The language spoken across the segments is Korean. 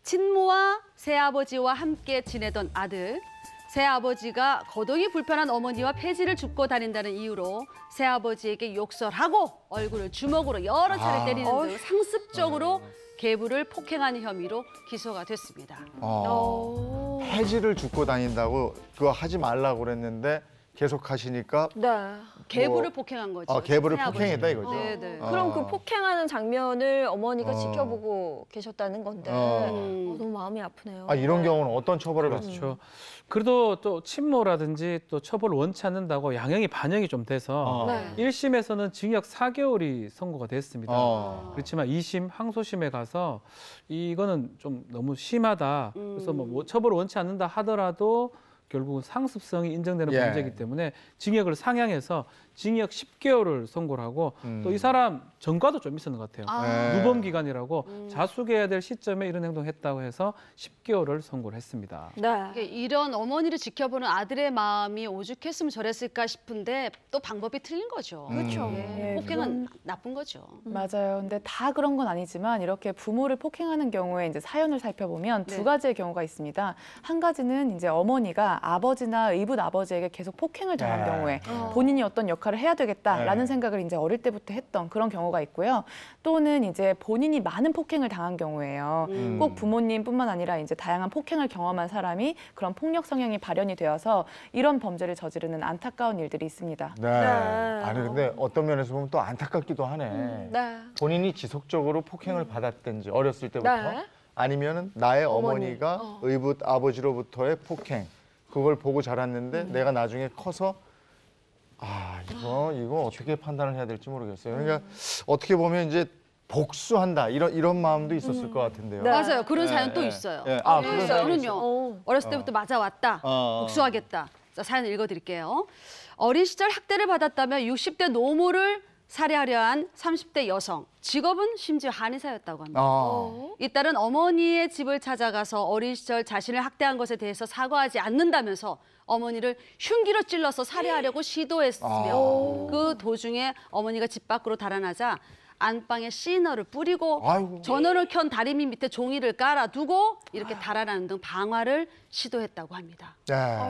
친모와 새아버지와 함께 지내던 아들. 새아버지가 거동이 불편한 어머니와 폐지를 줍고 다닌다는 이유로 새아버지에게 욕설하고 얼굴을 주먹으로 여러 차례 때리는 등 상습적으로 계부를 폭행한 혐의로 기소가 됐습니다. 폐지를 줍고 다닌다고 그거 하지 말라고 그랬는데 계속 하시니까 네. 계부를 폭행한 거죠. 계부를 새아버지. 폭행했다 이거죠. 네네. 그럼 그 폭행하는 장면을 어머니가 지켜보고 계셨다는 건데 너무 마음이 아프네요. 이런 경우는 어떤 처벌을 받죠? 그렇죠. 그래도 또 친모라든지 또 처벌을 원치 않는다고 양형이 반영이 좀 돼서 네. 1심에서는 징역 4개월이 선고가 됐습니다. 그렇지만 2심 항소심에 가서 이거는 좀 너무 심하다. 그래서 뭐 처벌을 원치 않는다 하더라도 결국은 상습성이 인정되는 문제이기 때문에 징역을 상향해서 징역 10개월을 선고를 하고 또 이 사람 전과도 좀 있었는 것 같아요. 누범 기간이라고 자숙해야 될 시점에 이런 행동을 했다고 해서 10개월을 선고를 했습니다. 네. 이런 어머니를 지켜보는 아들의 마음이 오죽했으면 저랬을까 싶은데 또 방법이 틀린 거죠. 그렇죠. 폭행은 나쁜 거죠. 맞아요. 근데 다 그런 건 아니지만 이렇게 부모를 폭행하는 경우에 이제 사연을 살펴보면 두 가지의 경우가 있습니다. 한 가지는 이제 어머니가 아버지나 의붓 아버지에게 계속 폭행을 당한 경우에 본인이 어떤 역할을 해야 되겠다라는 생각을 이제 어릴 때부터 했던 그런 경우가 있고요. 또는 이제 본인이 많은 폭행을 당한 경우예요. 꼭 부모님뿐만 아니라 이제 다양한 폭행을 경험한 사람이 그런 폭력 성향이 발현이 되어서 이런 범죄를 저지르는 안타까운 일들이 있습니다. 네. 아니 근데 어떤 면에서 보면 또 안타깝기도 하네. 네. 본인이 지속적으로 폭행을 받았든지 어렸을 때부터 네. 아니면은 나의 어머니가 의붓 아버지로부터의 폭행 그걸 보고 자랐는데 내가 나중에 커서 이거 어떻게 판단을 해야 될지 모르겠어요. 그러니까 어떻게 보면 이제 복수한다 이런 마음도 있었을 것 같은데요. 네. 맞아요. 그런 사연 또 있어요. 그런 사연이 그럼요. 어렸을 때부터 맞아왔다. 복수하겠다. 자, 사연 읽어드릴게요. 어린 시절 학대를 받았다며 60대 노모를 살해하려 한 30대 여성. 직업은 심지어 한의사였다고 합니다. 이 딸은 어머니의 집을 찾아가서 어린 시절 자신을 학대한 것에 대해서 사과하지 않는다면서 어머니를 흉기로 찔러서 살해하려고 시도했으며 그 도중에 어머니가 집 밖으로 달아나자 안방에 시너를 뿌리고 전원을 켠 다리미 밑에 종이를 깔아두고 이렇게 달아나는 등 방화를 시도했다고 합니다.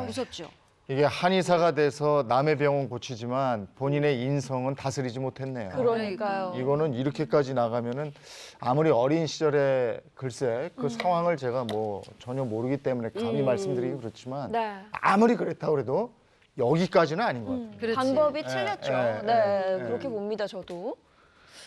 무섭죠? 이게 한의사가 돼서 남의 병은 고치지만 본인의 인성은 다스리지 못했네요. 그러니까요. 이거는 이렇게까지 나가면은 아무리 어린 시절에 글쎄 그 상황을 제가 뭐 전혀 모르기 때문에 감히 말씀드리기 그렇지만 네. 아무리 그랬다고 해도 여기까지는 아닌 것 같아요. 그렇지. 방법이 틀렸죠. 네. 그렇게 봅니다, 저도.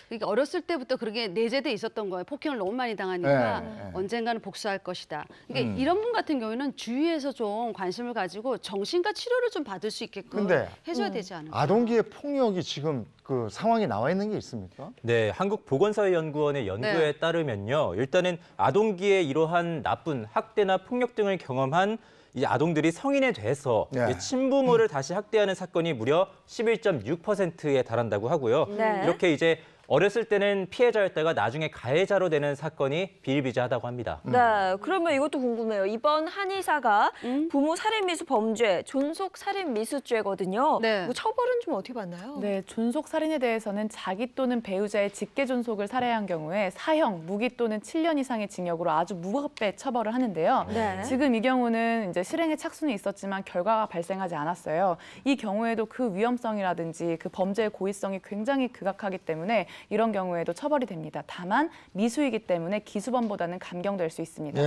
그러니까 어렸을 때부터 그게 내재돼 있었던 거예요. 폭행을 너무 많이 당하니까 언젠가는 복수할 것이다. 그러니까 이런 분 같은 경우에는 주위에서 좀 관심을 가지고 정신과 치료를 좀 받을 수 있게끔 근데 해줘야 되지 않을까. 아동기의 폭력이 지금 그 상황이 나와 있는 게 있습니까? 네, 한국보건사회연구원의 연구에 따르면요. 일단은 아동기에 이러한 나쁜 학대나 폭력 등을 경험한 이 아동들이 성인에 돼서 친부모를 다시 학대하는 사건이 무려 11.6%에 달한다고 하고요. 이렇게 이제 어렸을 때는 피해자였다가 나중에 가해자로 되는 사건이 비일비재하다고 합니다. 네, 그러면 이것도 궁금해요. 이번 한의사가 부모 살인미수 범죄, 존속 살인미수죄거든요. 네. 처벌은 좀 어떻게 받나요? 네, 존속 살인에 대해서는 자기 또는 배우자의 직계 존속을 살해한 경우에 사형, 무기 또는 7년 이상의 징역으로 아주 무겁게 처벌을 하는데요. 지금 이 경우는 이제 실행에 착수는 있었지만 결과가 발생하지 않았어요. 이 경우에도 그 위험성이라든지 그 범죄의 고의성이 굉장히 극악하기 때문에 이런 경우에도 처벌이 됩니다. 다만 미수이기 때문에 기수범보다는 감경될 수 있습니다.